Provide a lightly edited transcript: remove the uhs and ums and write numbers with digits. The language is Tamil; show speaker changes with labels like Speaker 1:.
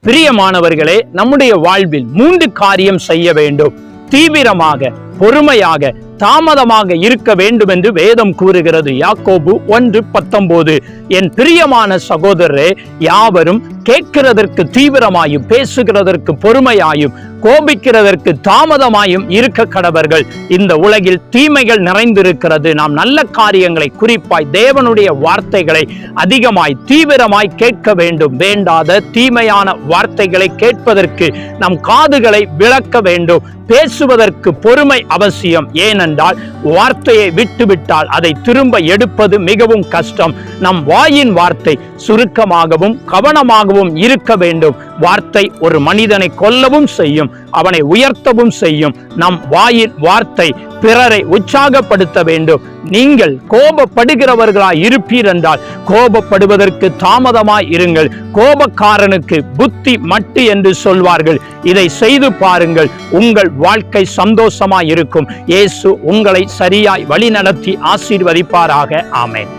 Speaker 1: பிரியமானவர்களே, நம்முடைய வாழ்வில் 3 காரியம் செய்ய வேண்டும். தீவிரமாக, பொறுமையாக, தாமதமாக இருக்க வேண்டும் என்று வேதம் கூறுகிறது. யாக்கோபு 1:19. என் பிரியமான சகோதரரே, யாவரும் கேட்கிறதற்கு தீவிரமாயும், பேசுகிறதற்கு பொறுமையாயும், கோபிக்கிறதற்கு தாமதமாயும் இருக்க கடவர்கள். இந்த உலகில் தீமைகள் நிறைந்திருக்கிறது. நாம் நல்ல காரியங்களை, குறிப்பாய் தேவனுடைய வார்த்தைகளை அதிகமாய் தீவிரமாய் கேட்க வேண்டும். வேண்டாத தீமையான வார்த்தைகளை கேட்பதற்கு நம் காதுகளை விளக்க வேண்டும். பேசுவதற்கு பொறுமை அவசியம். ஏனென்றால் வார்த்தையை விட்டுவிட்டால் அதை திரும்ப எடுப்பது மிகவும் கஷ்டம். நம் வாயின் வார்த்தை சுருக்கமாகவும் கவனமாகவும் இருக்க வேண்டும். வார்த்தை ஒரு மனிதனை கொல்லவும் செய்யும், அவனை உயர்த்தவும் செய்யும். நம் வாயின் வார்த்தை பிறரை உற்சாகப்படுத்த வேண்டும். நீங்கள் கோபப்படுகிறவர்களாய் இருப்பீர் என்றால் கோபப்படுவதற்கு தாமதமாய் இருங்கள். கோபக்காரனுக்கு புத்தி மட்டு என்று சொல்வார்கள். இதை செய்து பாருங்கள், உங்கள் வாழ்க்கை சந்தோஷமாய் இருக்கும். இயேசு உங்களை சரியாய் வழிநடத்தி ஆசீர்வதிப்பாராக. ஆமென்.